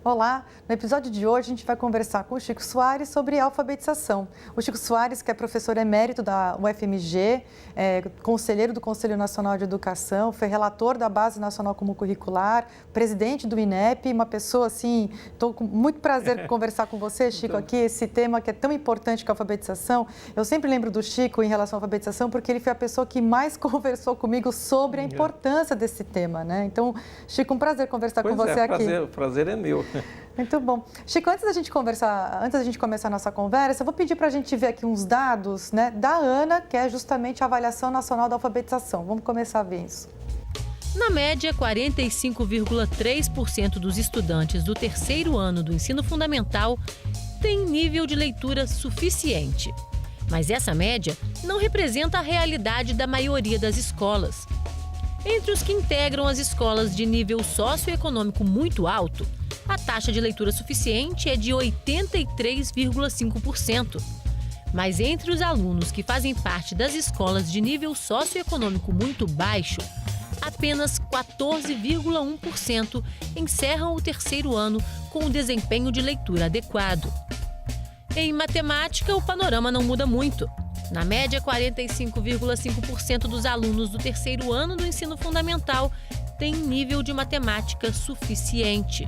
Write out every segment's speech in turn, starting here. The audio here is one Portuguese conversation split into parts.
Olá, no episódio de hoje a gente vai conversar com o Chico Soares sobre alfabetização. O Chico Soares, que é professor emérito da UFMG, conselheiro do Conselho Nacional de Educação, foi relator da Base Nacional Comum Curricular, presidente do INEP, uma pessoa assim, estou com muito prazer conversar com você, Chico, aqui, esse tema que é tão importante que é a alfabetização. Eu sempre lembro do Chico em relação à alfabetização porque ele foi a pessoa que mais conversou comigo sobre a importância desse tema, né? Então, Chico, um prazer conversar com você aqui. O prazer é meu. Muito bom. Chico, antes da gente começar a nossa conversa, eu vou pedir para a gente ver aqui uns dados, né, da ANA, que é justamente a Avaliação Nacional da Alfabetização. Vamos começar a ver isso. Na média, 45,3% dos estudantes do terceiro ano do ensino fundamental têm nível de leitura suficiente. Mas essa média não representa a realidade da maioria das escolas. Entre os que integram as escolas de nível socioeconômico muito alto, a taxa de leitura suficiente é de 83,5%. Mas entre os alunos que fazem parte das escolas de nível socioeconômico muito baixo, apenas 14,1% encerram o terceiro ano com o desempenho de leitura adequado. Em matemática, o panorama não muda muito. Na média, 45,5% dos alunos do terceiro ano do ensino fundamental têm nível de matemática suficiente.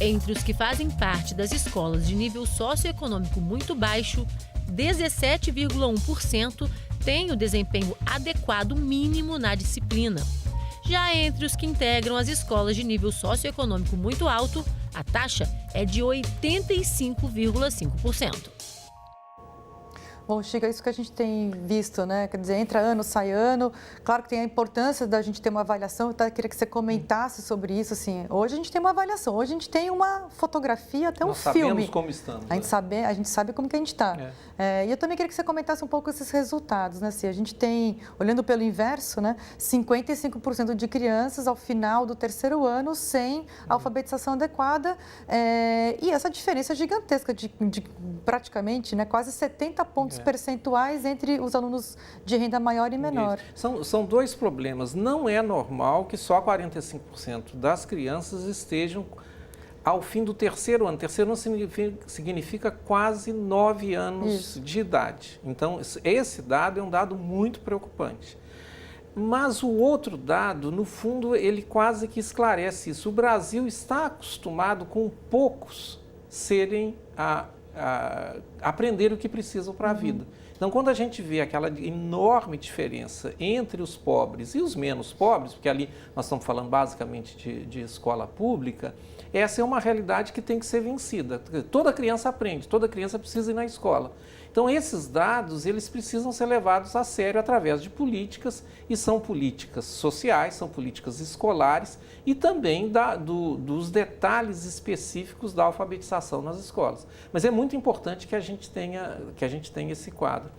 Entre os que fazem parte das escolas de nível socioeconômico muito baixo, 17,1% têm o desempenho adequado mínimo na disciplina. Já entre os que integram as escolas de nível socioeconômico muito alto, a taxa é de 85,5%. Bom, Chico, é isso que a gente tem visto, né? Quer dizer, entra ano, sai ano. Claro que tem a importância da gente ter uma avaliação. Eu queria que você comentasse sobre isso. Assim, hoje a gente tem uma avaliação, hoje a gente tem uma fotografia, até um filme. Nós sabemos como estamos. A gente sabe como que a gente está. E eu também queria que você comentasse um pouco esses resultados, né? Assim, a gente tem, olhando pelo inverso, né? 55% de crianças ao final do terceiro ano sem alfabetização adequada. E essa diferença gigantesca de praticamente, né? Quase 70 pontos percentuais entre os alunos de renda maior e menor. São dois problemas. Não é normal que só 45% das crianças estejam ao fim do terceiro ano. Terceiro ano significa quase 9 anos de idade. Então, esse dado é um dado muito preocupante. Mas o outro dado, no fundo, ele quase que esclarece isso. O Brasil está acostumado com poucos serem aprender o que precisam para a vida. Então, quando a gente vê aquela enorme diferença entre os pobres e os menos pobres, porque ali nós estamos falando basicamente de escola pública, essa é uma realidade que tem que ser vencida. Toda criança aprende, toda criança precisa ir na escola. Então, esses dados, eles precisam ser levados a sério através de políticas, e são políticas sociais, são políticas escolares e também dos detalhes específicos da alfabetização nas escolas. Mas é muito importante que a gente tenha esse quadro.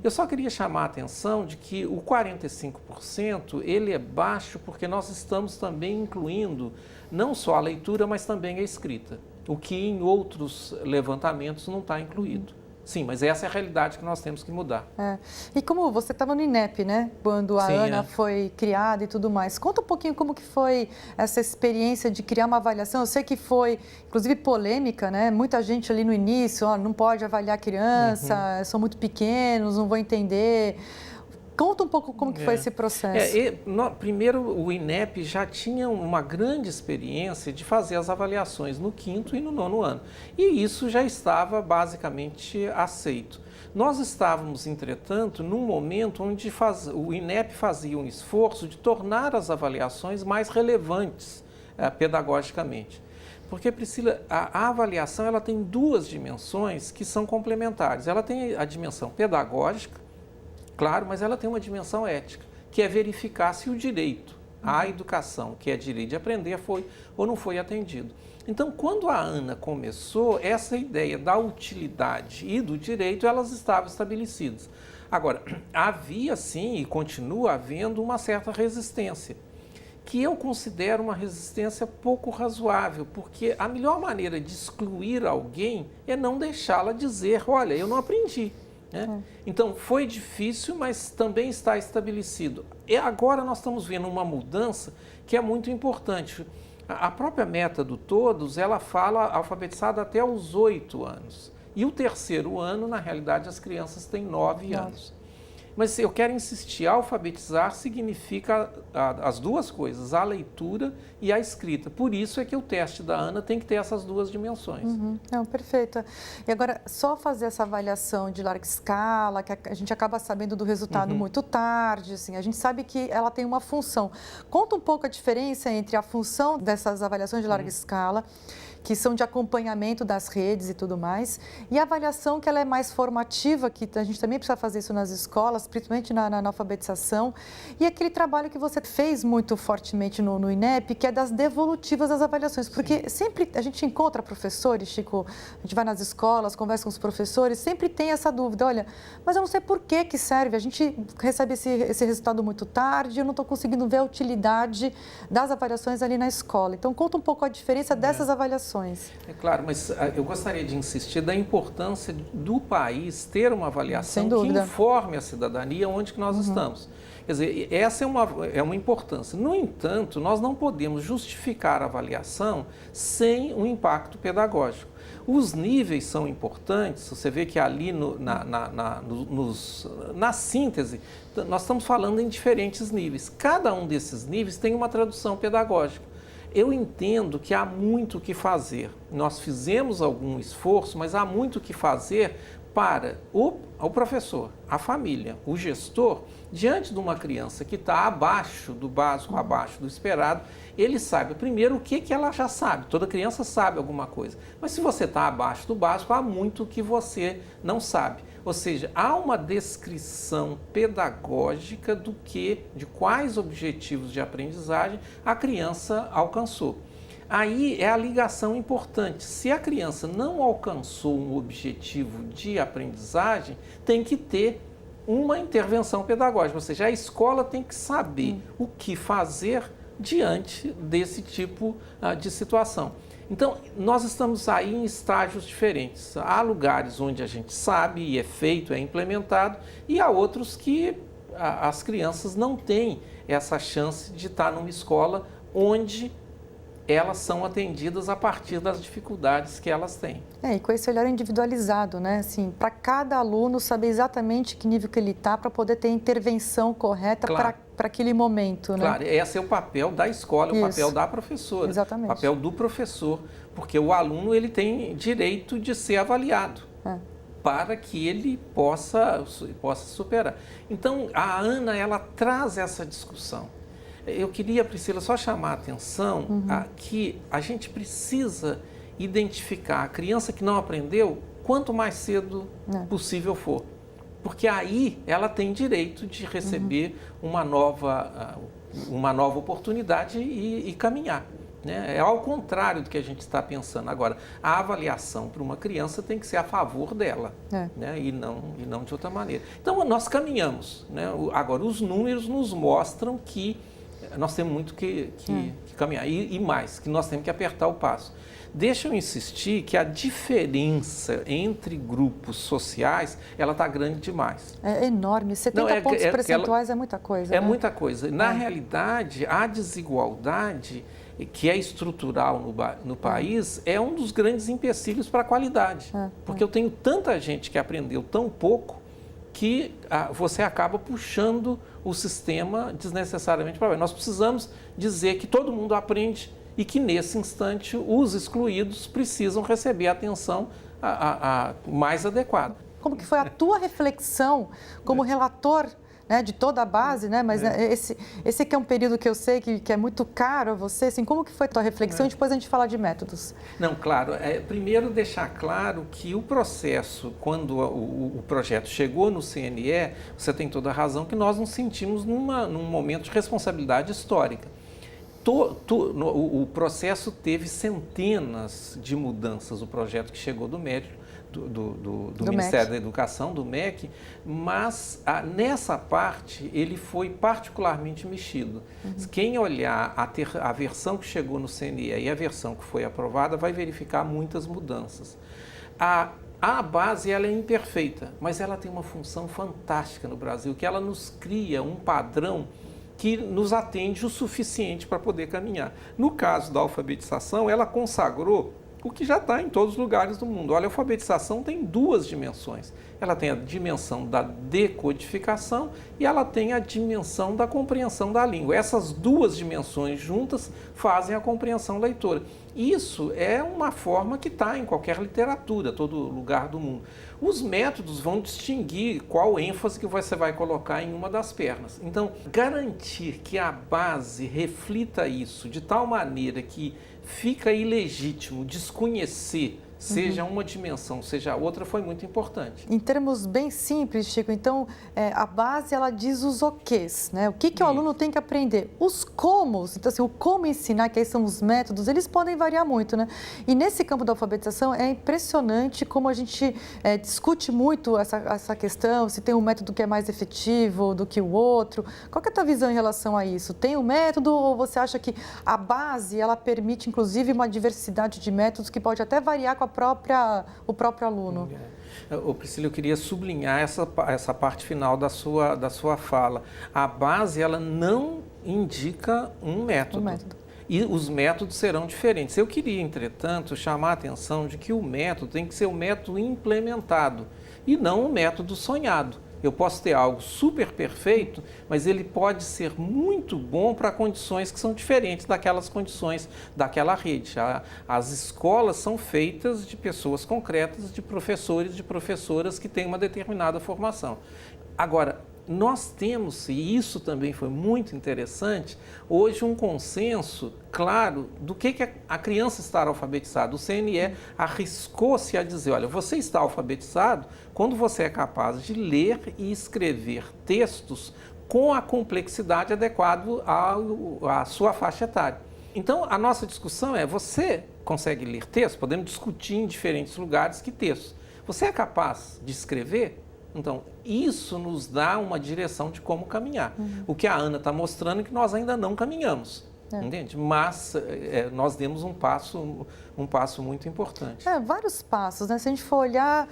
Eu só queria chamar a atenção de que o 45%, ele é baixo porque nós estamos também incluindo não só a leitura, mas também a escrita, o que em outros levantamentos não está incluído. Sim, mas essa é a realidade que nós temos que mudar. E como você estava no INEP, né? Quando a ANA foi criada e tudo mais. Conta um pouquinho como que foi essa experiência de criar uma avaliação. Eu sei que foi, inclusive, polêmica, né? Muita gente ali no início, não pode avaliar criança, são muito pequenos, não vão entender. Conta um pouco como que foi esse processo. Primeiro, o INEP já tinha uma grande experiência de fazer as avaliações no 5º e no 9º ano. E isso já estava basicamente aceito. Nós estávamos, entretanto, num momento onde o INEP fazia um esforço de tornar as avaliações mais relevantes pedagogicamente. Porque, Priscila, a avaliação ela tem duas dimensões que são complementares. Ela tem a dimensão pedagógica, claro, mas ela tem uma dimensão ética, que é verificar se o direito à educação, que é direito de aprender, foi ou não foi atendido. Então, quando a ANA começou, essa ideia da utilidade e do direito, elas estavam estabelecidas. Agora, havia sim e continua havendo uma certa resistência, que eu considero uma resistência pouco razoável, porque a melhor maneira de excluir alguém é não deixá-la dizer, olha, eu não aprendi. Então, foi difícil, mas também está estabelecido. E agora nós estamos vendo uma mudança que é muito importante. A própria meta do Todos, ela fala alfabetizado até os 8 anos. E o terceiro ano, na realidade, as crianças têm 9 anos. Mas eu quero insistir, alfabetizar significa as duas coisas, a leitura e a escrita. Por isso é que o teste da Ana tem que ter essas duas dimensões. Não, perfeito. E agora, só fazer essa avaliação de larga escala, que a gente acaba sabendo do resultado muito tarde, assim, a gente sabe que ela tem uma função. Conta um pouco a diferença entre a função dessas avaliações de larga escala, que são de acompanhamento das redes e tudo mais, e a avaliação que ela é mais formativa, que a gente também precisa fazer isso nas escolas, principalmente na alfabetização, e aquele trabalho que você fez muito fortemente no INEP, que é das devolutivas das avaliações, porque sempre a gente encontra professores, Chico, a gente vai nas escolas, conversa com os professores, sempre tem essa dúvida, olha, mas eu não sei por que serve, a gente recebe esse resultado muito tarde, eu não estou conseguindo ver a utilidade das avaliações ali na escola. Então, conta um pouco a diferença dessas avaliações. É claro, mas eu gostaria de insistir da importância do país ter uma avaliação que informe a cidadania onde que nós estamos. Quer dizer, essa é uma importância. No entanto, nós não podemos justificar a avaliação sem um impacto pedagógico. Os níveis são importantes, você vê que ali na síntese, nós estamos falando em diferentes níveis. Cada um desses níveis tem uma tradução pedagógica. Eu entendo que há muito o que fazer. Nós fizemos algum esforço, mas há muito o que fazer para o professor, a família, o gestor, diante de uma criança que está abaixo do básico, abaixo do esperado, ele saiba primeiro o que ela já sabe. Toda criança sabe alguma coisa. Mas se você está abaixo do básico, há muito que você não sabe. Ou seja, há uma descrição pedagógica de quais objetivos de aprendizagem a criança alcançou. Aí é a ligação importante. Se a criança não alcançou um objetivo de aprendizagem, tem que ter uma intervenção pedagógica. Ou seja, a escola tem que saber o que fazer diante desse tipo de situação. Então, nós estamos aí em estágios diferentes. Há lugares onde a gente sabe e é feito, é implementado, e há outros que as crianças não têm essa chance de estar numa escola onde elas são atendidas a partir das dificuldades que elas têm. E com esse olhar individualizado, né? Assim, para cada aluno saber exatamente que nível que ele está para poder ter a intervenção correta para aquele momento, né? Claro, esse é o papel da escola, o papel da professora, exatamente. O papel do professor, porque o aluno ele tem direito de ser avaliado para que ele possa superar. Então, a Ana, ela traz essa discussão. Eu queria, Priscila, só chamar a atenção que a gente precisa identificar a criança que não aprendeu quanto mais cedo possível for. Porque aí ela tem direito de receber uma nova oportunidade e caminhar. Né? É ao contrário do que a gente está pensando agora. A avaliação para uma criança tem que ser a favor dela, né? e não de outra maneira. Então, nós caminhamos. Né? Agora, os números nos mostram que nós temos muito que caminhar. E mais, que nós temos que apertar o passo. Deixa eu insistir que a diferença entre grupos sociais, ela está grande demais. É enorme. 70 pontos percentuais é muita coisa. É muita coisa. Na realidade, a desigualdade, que é estrutural no país, é um dos grandes empecilhos para a qualidade. Porque eu tenho tanta gente que aprendeu tão pouco que você acaba puxando o sistema desnecessariamente para baixo. Nós precisamos dizer que todo mundo aprende e que, nesse instante, os excluídos precisam receber a atenção mais adequada. Como que foi a tua reflexão como relator, né, de toda a base, né? Mas esse que é um período que eu sei que é muito caro a você, assim, como que foi a tua reflexão? E depois a gente fala de métodos. Não, claro. Primeiro deixar claro que o processo, quando o projeto chegou no CNE, você tem toda a razão que nós nos sentimos num momento de responsabilidade histórica. O processo teve centenas de mudanças, o projeto que chegou do MEC, do Ministério da Educação, do MEC, mas nessa parte ele foi particularmente mexido. Quem olhar a versão que chegou no CNE e a versão que foi aprovada vai verificar muitas mudanças. A base ela é imperfeita, mas ela tem uma função fantástica no Brasil, que ela nos cria um padrão que nos atende o suficiente para poder caminhar. No caso da alfabetização, ela consagrou o que já está em todos os lugares do mundo. Olha, a alfabetização tem duas dimensões. Ela tem a dimensão da decodificação e ela tem a dimensão da compreensão da língua. Essas duas dimensões juntas fazem a compreensão leitora. Isso é uma forma que está em qualquer literatura, todo lugar do mundo. Os métodos vão distinguir qual ênfase que você vai colocar em uma das pernas. Então, garantir que a base reflita isso de tal maneira que fica ilegítimo desconhecer, seja uma dimensão, seja outra, foi muito importante. Em termos bem simples, Chico, então, a base, ela diz os ok's, né? O que o aluno tem que aprender? Os comos, então, assim, o como ensinar, que aí são os métodos, eles podem variar muito, né? E nesse campo da alfabetização, é impressionante como a gente discute muito essa questão, se tem um método que é mais efetivo do que o outro. Qual que é a tua visão em relação a isso? Tem um método ou você acha que a base, ela permite, inclusive, uma diversidade de métodos que pode até variar com o próprio aluno? Ô, Priscila, eu queria sublinhar essa parte final da sua fala. A base, ela não indica um método. E os métodos serão diferentes. Eu queria, entretanto, chamar a atenção de que o método tem que ser o método implementado e não o método sonhado. Eu posso ter algo super perfeito, mas ele pode ser muito bom para condições que são diferentes daquelas condições daquela rede. As escolas são feitas de pessoas concretas, de professores, de professoras que têm uma determinada formação. Agora, nós temos, e isso também foi muito interessante, hoje um consenso claro do que a criança está alfabetizada. O CNE arriscou-se a dizer, olha, você está alfabetizado quando você é capaz de ler e escrever textos com a complexidade adequada à sua faixa etária. Então, a nossa discussão é, você consegue ler texto? Podemos discutir em diferentes lugares que textos. Você é capaz de escrever? Então, isso nos dá uma direção de como caminhar. O que a Ana está mostrando é que nós ainda não caminhamos, entende? Mas nós demos um passo muito importante. Vários passos, né? Se a gente for olhar,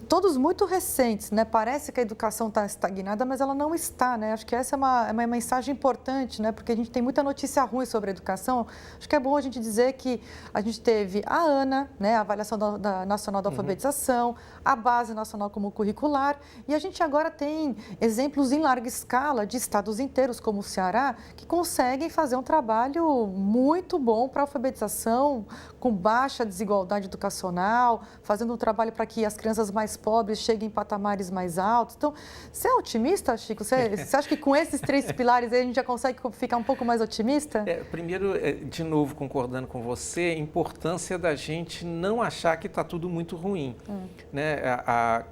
todos muito recentes, né? Parece que a educação está estagnada, mas ela não está, né? Acho que essa é uma mensagem importante, né? Porque a gente tem muita notícia ruim sobre a educação. Acho que é bom a gente dizer que a gente teve a ANA, né? A Avaliação Nacional da Alfabetização, a Base Nacional Comum Curricular, e a gente agora tem exemplos em larga escala de estados inteiros, como o Ceará, que conseguem fazer um trabalho muito bom para a alfabetização, com baixa desigualdade educacional, fazendo um trabalho para que as crianças mais pobres cheguem em patamares mais altos. Então, você é otimista, Chico? Você acha que com esses 3 pilares aí a gente já consegue ficar um pouco mais otimista? Primeiro, de novo, concordando com você, a importância da gente não achar que está tudo muito ruim. Né? Há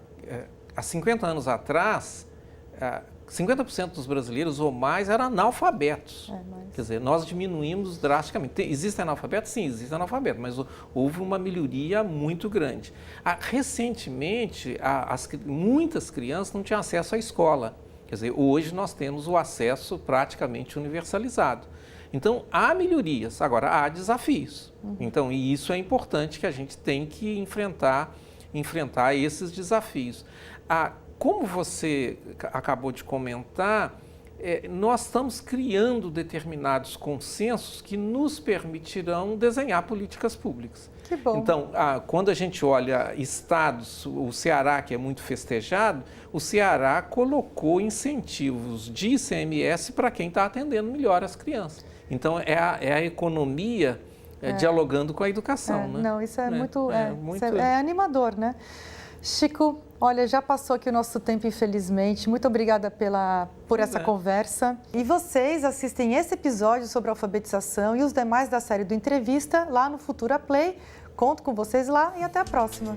50 anos atrás, 50% dos brasileiros ou mais eram analfabetos. Quer dizer, nós diminuímos drasticamente. Existem analfabetos? Sim, existem analfabetos, mas houve uma melhoria muito grande. Recentemente, muitas crianças não tinham acesso à escola. Quer dizer, hoje nós temos o acesso praticamente universalizado. Então, há melhorias, agora há desafios. Então, e isso é importante que a gente tem que enfrentar esses desafios. Como você acabou de comentar, nós estamos criando determinados consensos que nos permitirão desenhar políticas públicas. Que bom. Então, quando a gente olha estados, o Ceará, que é muito festejado, o Ceará colocou incentivos de ICMS para quem está atendendo melhor as crianças. Então, é a economia dialogando com a educação. Né? Não, isso é muito animador, né? Chico, olha, já passou aqui o nosso tempo, infelizmente. Muito obrigada por essa conversa. E vocês assistem esse episódio sobre alfabetização e os demais da série do Entrevista lá no Futura Play. Conto com vocês lá e até a próxima.